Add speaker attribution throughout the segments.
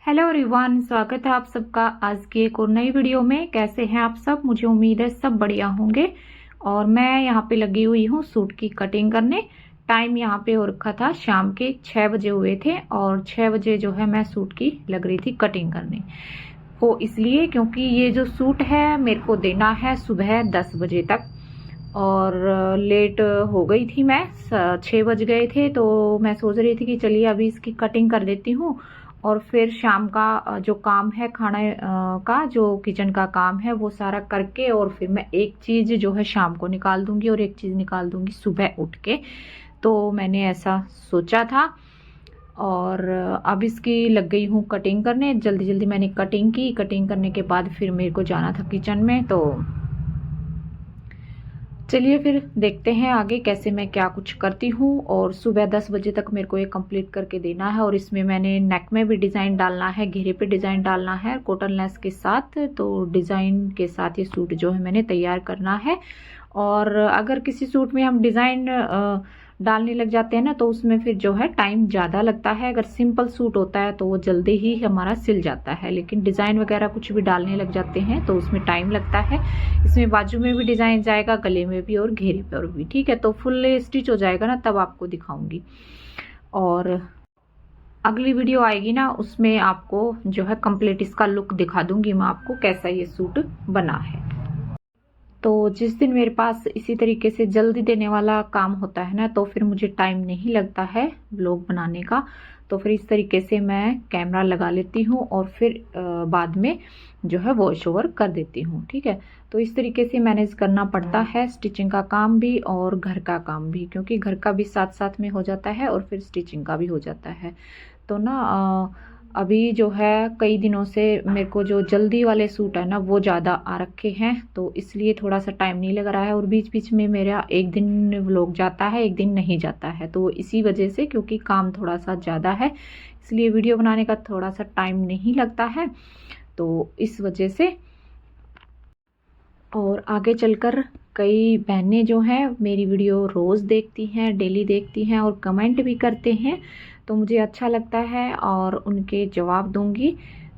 Speaker 1: Hello everyone, स्वागत है आप सबका आज की एक और नई वीडियो में। कैसे हैं आप सब? मुझे उम्मीद है सब बढ़िया होंगे। और मैं यहाँ पे लगी हुई हूँ सूट की कटिंग करने। टाइम यहाँ पे हो रखा था शाम के 6 बजे हुए थे और 6 बजे जो है मैं सूट की लग रही थी कटिंग करने। वो इसलिए क्योंकि ये जो सूट है मेरे को देना है सुबह 10 बजे तक और लेट हो गई थी मैं। 6 बज गए थे तो मैं सोच रही थी कि चलिए अभी इसकी कटिंग कर देती हूँ और फिर शाम का जो काम है खाना का जो किचन का काम है वो सारा करके और फिर मैं एक चीज़ जो है शाम को निकाल दूंगी और एक चीज़ निकाल दूंगी सुबह उठ के। तो मैंने ऐसा सोचा था और अब इसकी लग गई हूँ कटिंग करने। जल्दी जल्दी मैंने कटिंग की। कटिंग करने के बाद फिर मेरे को जाना था किचन में। तो चलिए फिर देखते हैं आगे कैसे मैं क्या कुछ करती हूँ। और सुबह 10 बजे तक मेरे को ये कंप्लीट करके देना है। और इसमें मैंने नेक में भी डिज़ाइन डालना है, घेरे पे डिज़ाइन डालना है कॉटन लेस के साथ। तो डिज़ाइन के साथ ये सूट जो है मैंने तैयार करना है। और अगर किसी सूट में हम डिज़ाइन डालने लग जाते हैं ना तो उसमें फिर जो है टाइम ज़्यादा लगता है। अगर सिंपल सूट होता है तो वो जल्दी ही हमारा सिल जाता है, लेकिन डिज़ाइन वगैरह कुछ भी डालने लग जाते हैं तो उसमें टाइम लगता है। इसमें बाजू में भी डिज़ाइन जाएगा, गले में भी और घेरे पर भी। ठीक है, तो फुल स्टिच हो जाएगा ना तब आपको दिखाऊंगी। और अगली वीडियो आएगी ना उसमें आपको जो है कंप्लीट इसका लुक दिखा दूंगी मैं आपको कैसा ये सूट बना है। तो जिस दिन मेरे पास इसी तरीके से जल्दी देने वाला काम होता है ना तो फिर मुझे टाइम नहीं लगता है व्लॉग बनाने का। तो फिर इस तरीके से मैं कैमरा लगा लेती हूँ और फिर बाद में जो है वॉइस ओवर कर देती हूँ। ठीक है, तो इस तरीके से मैनेज करना पड़ता है स्टिचिंग का काम भी और घर का काम भी, क्योंकि घर का भी साथ साथ में हो जाता है और फिर स्टिचिंग का भी हो जाता है। तो ना अभी जो है कई दिनों से मेरे को जो जल्दी वाले सूट है ना वो ज़्यादा आ रखे हैं तो इसलिए थोड़ा सा टाइम नहीं लग रहा है। और बीच बीच में मेरा एक दिन व्लॉग जाता है, एक दिन नहीं जाता है। तो इसी वजह से, क्योंकि काम थोड़ा सा ज़्यादा है इसलिए वीडियो बनाने का थोड़ा सा टाइम नहीं लगता है, तो इस वजह से। और आगे चलकर कई बहनें जो हैं मेरी वीडियो रोज़ देखती हैं, डेली देखती हैं और कमेंट भी करते हैं, तो मुझे अच्छा लगता है और उनके जवाब दूंगी।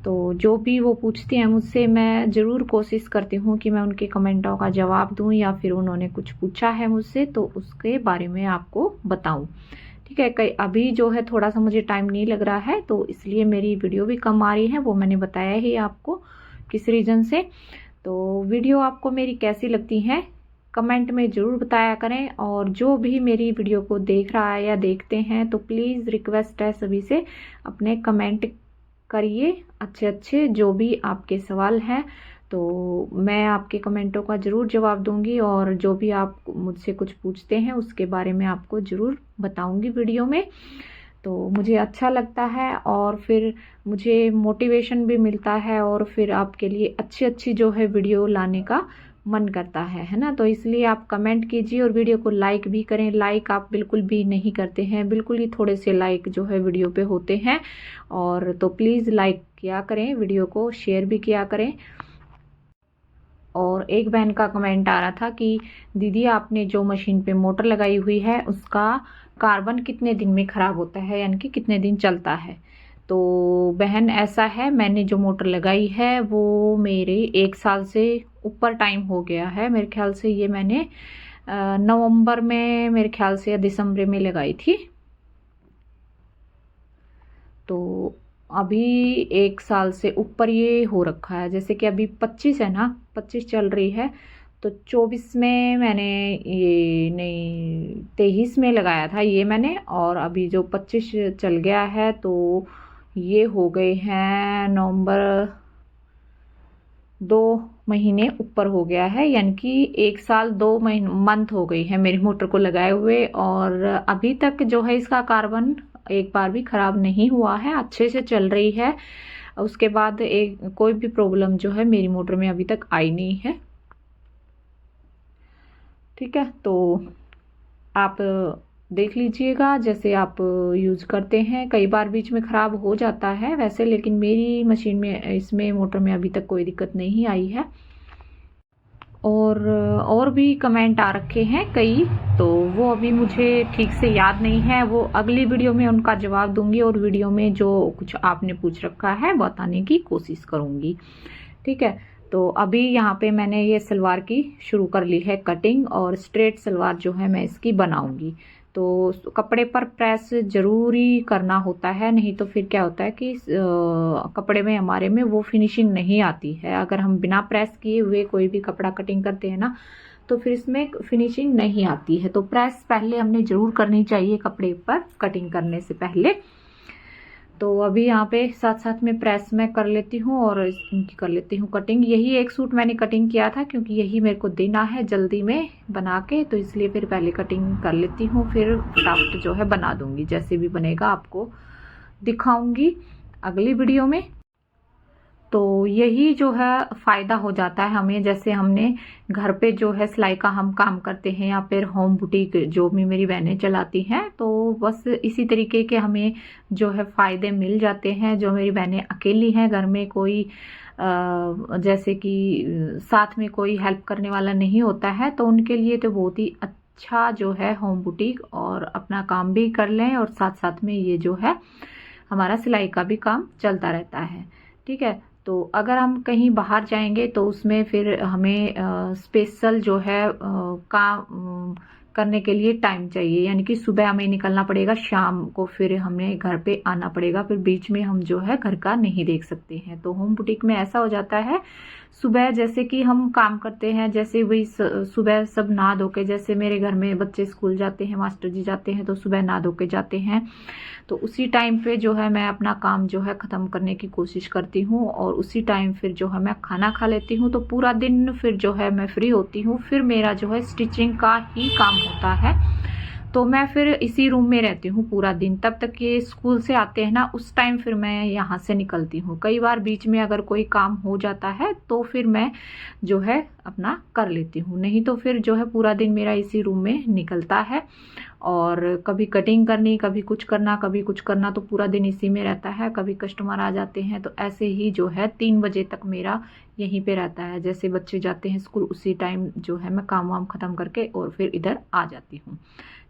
Speaker 1: तो जो भी वो पूछती हैं मुझसे मैं ज़रूर कोशिश करती हूँ कि मैं उनके कमेंटों का जवाब दूँ, या फिर उन्होंने कुछ पूछा है मुझसे तो उसके बारे में आपको बताऊँ। ठीक है, कई अभी जो है थोड़ा सा मुझे टाइम नहीं लग रहा है तो इसलिए मेरी वीडियो भी कम आ रही है, वो मैंने बताया ही आपको किस रीज़न से। तो वीडियो आपको मेरी कैसी लगती है कमेंट में ज़रूर बताया करें। और जो भी मेरी वीडियो को देख रहा है या देखते हैं तो प्लीज़ रिक्वेस्ट है सभी से अपने कमेंट करिए अच्छे अच्छे, जो भी आपके सवाल हैं तो मैं आपके कमेंटों का ज़रूर जवाब दूंगी। और जो भी आप मुझसे कुछ पूछते हैं उसके बारे में आपको ज़रूर बताऊंगी वीडियो में। तो मुझे अच्छा लगता है और फिर मुझे मोटिवेशन भी मिलता है और फिर आपके लिए अच्छी अच्छी जो है वीडियो लाने का मन करता है ना। तो इसलिए आप कमेंट कीजिए और वीडियो को लाइक भी करें। लाइक आप बिल्कुल भी नहीं करते हैं, बिल्कुल ही थोड़े से लाइक जो है वीडियो पे होते हैं। और तो प्लीज़ लाइक किया करें, वीडियो को शेयर भी किया करें। और एक बहन का कमेंट आ रहा था कि दीदी आपने जो मशीन पे मोटर लगाई हुई है उसका कार्बन कितने दिन में ख़राब होता है, यानी कि कितने दिन चलता है। तो बहन ऐसा है, मैंने जो मोटर लगाई है वो मेरे 1 साल से ऊपर टाइम हो गया है। मेरे ख्याल से ये मैंने नवंबर में मेरे ख्याल से या दिसंबर में लगाई थी। तो अभी 1 साल से ऊपर ये हो रखा है। जैसे कि अभी 25 है ना, 25 चल रही है तो 24 में मैंने ये नहीं 23 में लगाया था ये मैंने। और अभी जो 25 चल गया है तो ये हो गए हैं नवंबर, 2 महीने ऊपर हो गया है, यानी कि 1 साल 2 महीने मंथ हो गई है मेरी मोटर को लगाए हुए। और अभी तक जो है इसका कार्बन एक बार भी खराब नहीं हुआ है, अच्छे से चल रही है। उसके बाद एक कोई भी प्रॉब्लम जो है मेरी मोटर में अभी तक आई नहीं है। ठीक है, तो आप देख लीजिएगा जैसे आप यूज़ करते हैं। कई बार बीच में ख़राब हो जाता है वैसे, लेकिन मेरी मशीन में इसमें मोटर में अभी तक कोई दिक्कत नहीं आई है। और भी कमेंट आ रखे हैं कई, तो वो अभी मुझे ठीक से याद नहीं है, वो अगली वीडियो में उनका जवाब दूंगी और वीडियो में जो कुछ आपने पूछ रखा है बताने की कोशिश करूंगी। ठीक है, तो अभी यहाँ पे मैंने ये सलवार की शुरू कर ली है कटिंग, और स्ट्रेट सलवार जो है मैं इसकी बनाऊंगी। तो कपड़े पर प्रेस जरूरी करना होता है, नहीं तो फिर क्या होता है कि कपड़े में हमारे में वो फिनिशिंग नहीं आती है। अगर हम बिना प्रेस किए हुए कोई भी कपड़ा कटिंग करते हैं ना, तो फिर इसमें फिनिशिंग नहीं आती है। तो प्रेस पहले हमने जरूर करनी चाहिए कपड़े पर कटिंग करने से पहले। तो अभी यहाँ पे साथ साथ में प्रेस में कर लेती हूँ और इनकी कर लेती हूँ कटिंग। यही एक सूट मैंने कटिंग किया था, क्योंकि यही मेरे को देना है जल्दी में बना के, तो इसलिए फिर पहले कटिंग कर लेती हूँ, फिर फटाफट जो है बना दूंगी। जैसे भी बनेगा आपको दिखाऊंगी अगली वीडियो में। तो यही जो है फ़ायदा हो जाता है हमें, जैसे हमने घर पे जो है सिलाई का हम काम करते हैं, या फिर होम बुटीक जो भी मेरी बहनें चलाती हैं, तो बस इसी तरीके के हमें जो है फ़ायदे मिल जाते हैं। जो मेरी बहनें अकेली हैं, घर में कोई जैसे कि साथ में कोई हेल्प करने वाला नहीं होता है, तो उनके लिए तो बहुत ही अच्छा जो है होम बुटीक, और अपना काम भी कर लें और साथ साथ में ये जो है हमारा सिलाई का भी काम चलता रहता है। ठीक है, तो अगर हम कहीं बाहर जाएंगे तो उसमें फिर हमें स्पेशल जो है काम करने के लिए टाइम चाहिए, यानी कि सुबह हमें निकलना पड़ेगा, शाम को फिर हमें घर पे आना पड़ेगा, फिर बीच में हम जो है घर का नहीं देख सकते हैं। तो होम बुटीक में ऐसा हो जाता है, सुबह जैसे कि हम काम करते हैं, जैसे वही सुबह सब नहा धो के, जैसे मेरे घर में बच्चे स्कूल जाते हैं, मास्टर जी जाते हैं, तो सुबह नहा धो के जाते हैं, तो उसी टाइम पे जो है मैं अपना काम जो है ख़त्म करने की कोशिश करती हूँ, और उसी टाइम फिर जो है मैं खाना खा लेती हूँ। तो पूरा दिन फिर जो है मैं फ्री होती हूँ, फिर मेरा जो है स्टिचिंग का ही काम होता है। तो मैं फिर इसी रूम में रहती हूँ पूरा दिन, तब तक ये स्कूल से आते हैं ना, उस टाइम फिर मैं यहाँ से निकलती हूँ। कई बार बीच में अगर कोई काम हो जाता है तो फिर मैं जो है अपना कर लेती हूँ, नहीं तो फिर जो है पूरा दिन मेरा इसी रूम में निकलता है। और कभी कटिंग करनी, कभी कुछ करना, कभी कुछ करना, तो पूरा दिन इसी में रहता है। कभी कस्टमर आ जाते हैं, तो ऐसे ही जो है 3 बजे तक मेरा यहीं पे रहता है। जैसे बच्चे जाते हैं स्कूल, उसी टाइम जो है मैं काम वाम ख़त्म करके और फिर इधर आ जाती हूँ।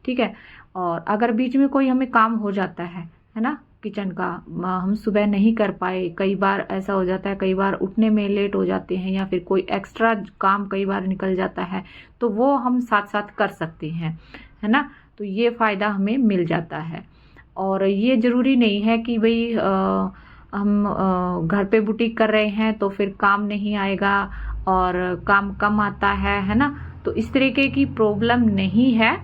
Speaker 1: ठीक है, और अगर बीच में कोई हमें काम हो जाता है ना, किचन का हम सुबह नहीं कर पाए, कई बार ऐसा हो जाता है, कई बार उठने में लेट हो जाते हैं, या फिर कोई एक्स्ट्रा काम कई बार निकल जाता है, तो वो हम साथ साथ कर सकते हैं, है ना। तो ये फ़ायदा हमें मिल जाता है। और ये ज़रूरी नहीं है कि भाई हम घर पे बुटीक कर रहे हैं तो फिर काम नहीं आएगा और काम कम आता है ना। तो इस तरीके की प्रॉब्लम नहीं है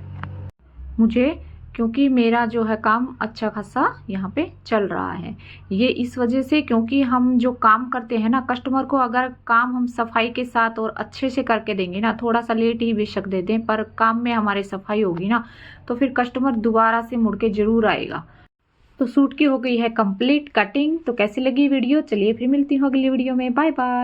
Speaker 1: मुझे, क्योंकि मेरा जो है काम अच्छा खासा यहाँ पे चल रहा है। ये इस वजह से, क्योंकि हम जो काम करते हैं ना, कस्टमर को अगर काम हम सफाई के साथ और अच्छे से करके देंगे ना, थोड़ा सा लेट ही बेशक दे दें, पर काम में हमारे सफाई होगी ना, तो फिर कस्टमर दोबारा से मुड़ के जरूर आएगा। तो सूट की हो गई है कंप्लीट कटिंग। तो कैसी लगी वीडियो, चलिए फिर मिलती हूँ अगली वीडियो में, बाय बाय।